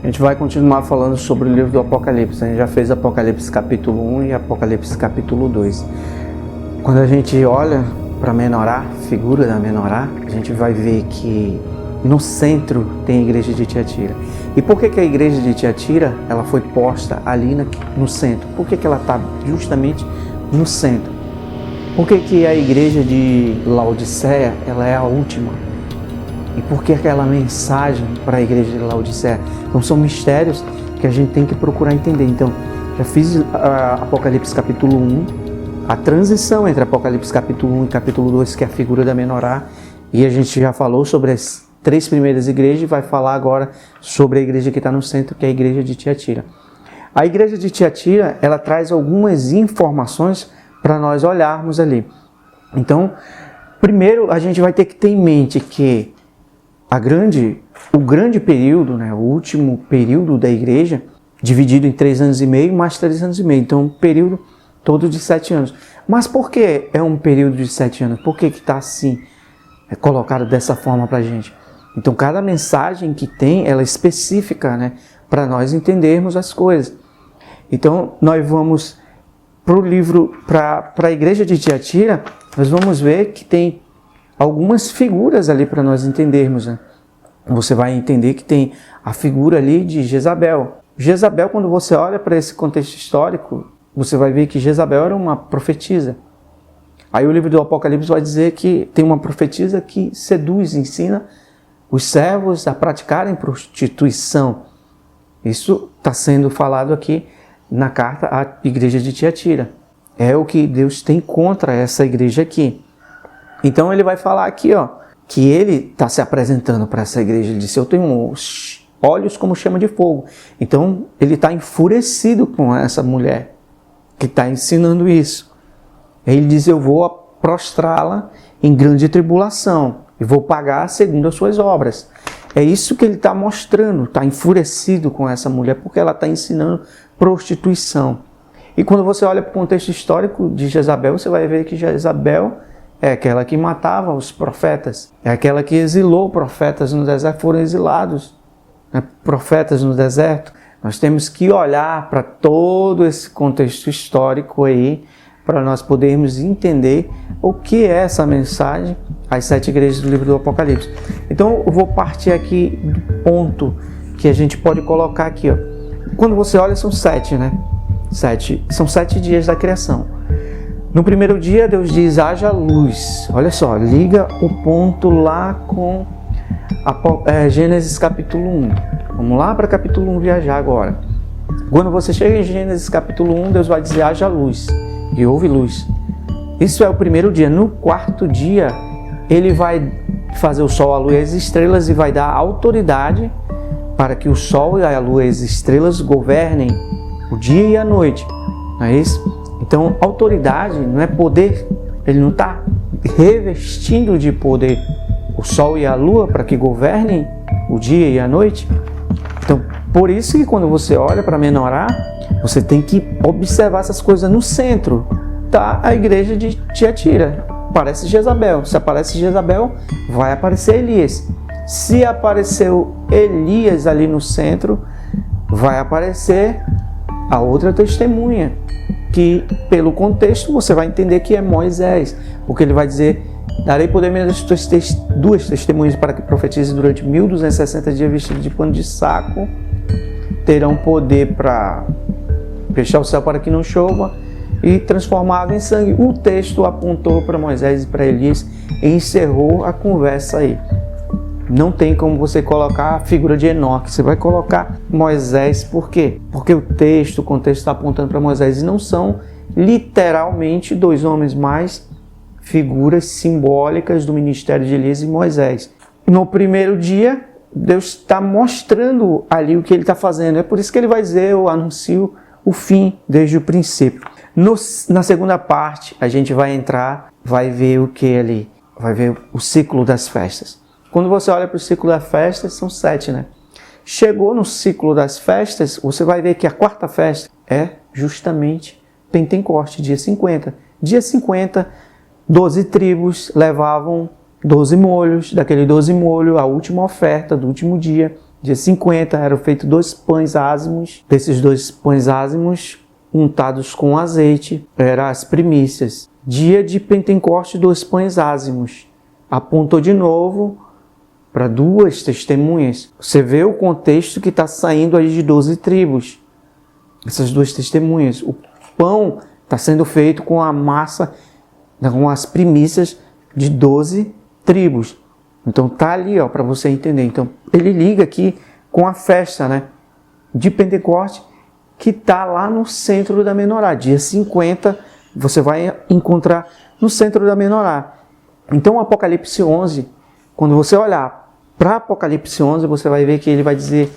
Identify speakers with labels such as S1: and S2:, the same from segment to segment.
S1: A gente vai continuar falando sobre o livro do Apocalipse. A gente já fez Apocalipse capítulo 1 e Apocalipse capítulo 2. Quando a gente olha para a menorá, figura da menorá, a gente vai ver que no centro tem a igreja de Tiatira. E por que a igreja de Tiatira ela foi posta ali no centro? Por que ela está justamente no centro? Por que a igreja de Laodiceia ela é a última? E por que aquela mensagem para a igreja de Laodiceia? Então são mistérios que a gente tem que procurar entender. Então, já fiz Apocalipse capítulo 1, a transição entre Apocalipse capítulo 1 e capítulo 2, que é a figura da menorá, e a gente já falou sobre as 3 primeiras igrejas e vai falar agora sobre a igreja que está no centro, que é a igreja de Tiatira. A igreja de Tiatira, ela traz algumas informações para nós olharmos ali. Então, primeiro a gente vai ter que ter em mente que o grande período, né, o último período da igreja, dividido em 3 anos e meio, mais 3 anos e meio. Então, um período todo de 7 anos. Mas por que é um período de 7 anos? Por que está assim, colocado dessa forma para a gente? Então, cada mensagem que tem, ela é específica, né, para nós entendermos as coisas. Então, nós vamos para o livro, para a igreja de Tiatira, nós vamos ver que tem algumas figuras ali para nós entendermos, né? Você vai entender que tem a figura ali de Jezabel. Jezabel, quando você olha para esse contexto histórico, você vai ver que Jezabel era uma profetisa. Aí o livro do Apocalipse vai dizer que tem uma profetisa que seduz, ensina os servos a praticarem prostituição. Isso está sendo falado aqui na carta à igreja de Tiatira. É o que Deus tem contra essa igreja aqui. Então ele vai falar aqui, que ele está se apresentando para essa igreja. Ele disse, eu tenho olhos como chama de fogo. Então ele está enfurecido com essa mulher que está ensinando isso. Ele diz, eu vou prostrá-la em grande tribulação e vou pagar segundo as suas obras. É isso que ele está mostrando, está enfurecido com essa mulher porque ela está ensinando prostituição. E quando você olha para o contexto histórico de Jezabel, você vai ver que Jezabel é aquela que matava os profetas, é aquela que exilou profetas no deserto, foram exilados, né, profetas no deserto. Nós temos que olhar para todo esse contexto histórico aí, para nós podermos entender o que é essa mensagem às 7 igrejas do livro do Apocalipse. Então eu vou partir aqui do ponto que a gente pode colocar aqui. Quando você olha, são 7, né? São 7 dias da criação. No primeiro dia, Deus diz, haja luz. Olha só, liga o ponto lá com Gênesis capítulo 1. Vamos lá para capítulo 1 viajar agora. Quando você chega em Gênesis capítulo 1, Deus vai dizer, haja luz. E houve luz. Isso é o primeiro dia. No 4º dia, ele vai fazer o sol, a lua e as estrelas e vai dar autoridade para que o sol, a lua e as estrelas governem o dia e a noite. Não é isso? Então, autoridade não é poder, ele não está revestindo de poder o sol e a lua para que governem o dia e a noite. Então, por isso que quando você olha para a menorá, você tem que observar essas coisas no centro. Tá a igreja de Tiatira, aparece Jezabel. Se aparece Jezabel, vai aparecer Elias. Se apareceu Elias ali no centro, vai aparecer a outra testemunha, que pelo contexto você vai entender que é Moisés, porque ele vai dizer, darei poder às tuas 2 testemunhas para que profetize durante 1260 dias vestidos de pano de saco, terão poder para fechar o céu para que não chova e transformar água em sangue. O texto apontou para Moisés e para Elias e encerrou a conversa aí. Não tem como você colocar a figura de Enoque. Você vai colocar Moisés. Por quê? Porque o contexto está apontando para Moisés. E não são literalmente 2 homens, mas figuras simbólicas do ministério de Elias e Moisés. No primeiro dia, Deus está mostrando ali o que ele está fazendo. É por isso que ele vai dizer, eu anuncio o fim desde o princípio. Na segunda parte, a gente vai entrar, vai ver o que ali? Vai ver o ciclo das festas. Quando você olha para o ciclo das festas, são 7, né? Chegou no ciclo das festas, você vai ver que a 4ª festa é justamente Pentecoste, dia 50. Dia 50, 12 tribos levavam 12 molhos, daquele 12 molhos, a última oferta do último dia, Dia 50 eram feitos 2 pães ázimos. Desses 2 pães ázimos, untados com azeite, eram as primícias. Dia de Pentecoste, 2 pães ázimos. Apontou de novo para 2 testemunhas. Você vê o contexto que está saindo aí de 12 tribos. Essas 2 testemunhas. O pão está sendo feito com a massa, com as primícias de 12 tribos. Então tá ali, para você entender. Então ele liga aqui com a festa, né, de Pentecoste, que tá lá no centro da menorá. Dia 50, você vai encontrar no centro da menorá. Então o Apocalipse 11, quando você olhar para Apocalipse 11, você vai ver que ele vai dizer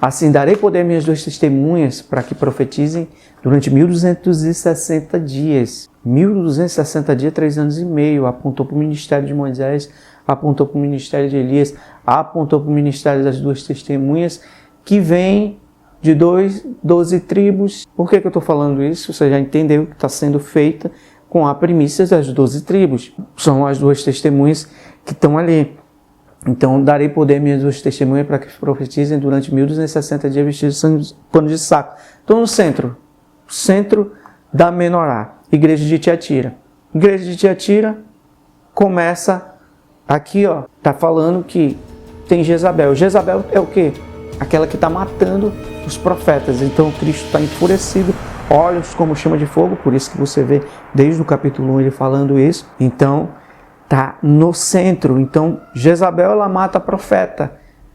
S1: assim: darei poder às minhas 2 testemunhas para que profetizem durante 1260 dias. 1260 dias, 3 anos e meio. Apontou para o ministério de Moisés, apontou para o ministério de Elias, apontou para o ministério das 2 testemunhas, que vem de 12 tribos. Por que eu estou falando isso? Você já entendeu que está sendo feita com a primícia das 12 tribos. São as 2 testemunhas que estão ali. Então, darei poder às minhas 2 testemunhas para que profetizem durante 1260 dias vestidos de pano de saco. Estou no centro da menorá, igreja de Tiatira. Igreja de Tiatira começa aqui, tá falando que tem Jezabel. Jezabel é o quê? Aquela que está matando os profetas. Então, Cristo está enfurecido, olhos como chama de fogo, por isso que você vê desde o capítulo 1 ele falando isso. Então, tá no centro. Então, Jezabel, ela mata profeta.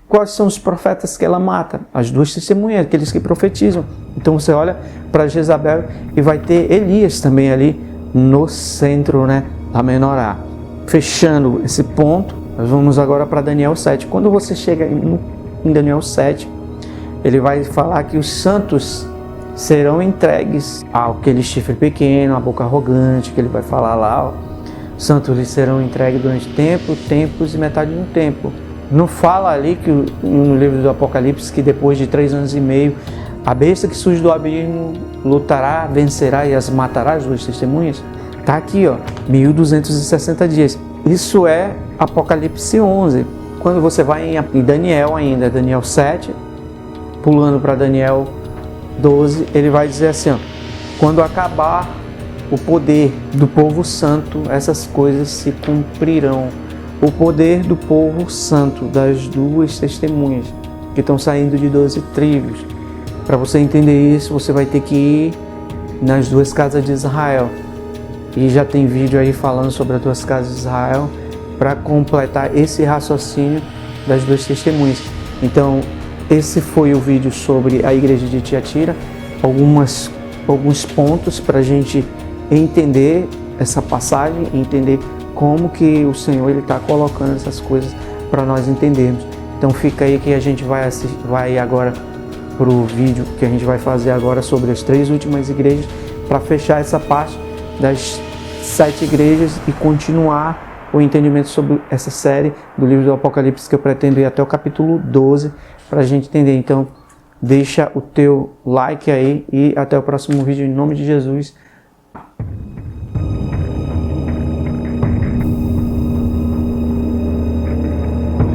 S1: Quais são os profetas que ela mata? As 2 testemunhas, aqueles que profetizam. Então, você olha para Jezabel e vai ter Elias também ali no centro, né, da menorá. Fechando esse ponto, nós vamos agora para Daniel 7. Quando você chega em Daniel 7, ele vai falar que os santos serão entregues àquele chifre pequeno, a boca arrogante, que ele vai falar lá, Os santos lhes serão entregues durante tempos e metade de um tempo. Não fala ali que no livro do Apocalipse que depois de 3 anos e meio a besta que surge do abismo lutará, vencerá e as matará, as 2 testemunhas. Está aqui, 1260 dias. Isso é Apocalipse 11. Quando você vai em Daniel ainda, Daniel 7, pulando para Daniel 12, ele vai dizer assim, quando acabar o poder do povo santo, essas coisas se cumprirão. O poder do povo santo, das 2 testemunhas, que estão saindo de 12 tribos. Para você entender isso, você vai ter que ir nas 2 casas de Israel. E já tem vídeo aí falando sobre as 2 casas de Israel, para completar esse raciocínio das 2 testemunhas. Então, esse foi o vídeo sobre a igreja de Tiatira, alguns pontos para a gente entender essa passagem, entender como que o Senhor está colocando essas coisas para nós entendermos. Então fica aí que a gente vai agora para o vídeo que a gente vai fazer agora sobre as 3 últimas igrejas, para fechar essa parte das 7 igrejas e continuar o entendimento sobre essa série do livro do Apocalipse, que eu pretendo ir até o capítulo 12 para a gente entender. Então deixa o teu like aí e até o próximo vídeo em nome de Jesus.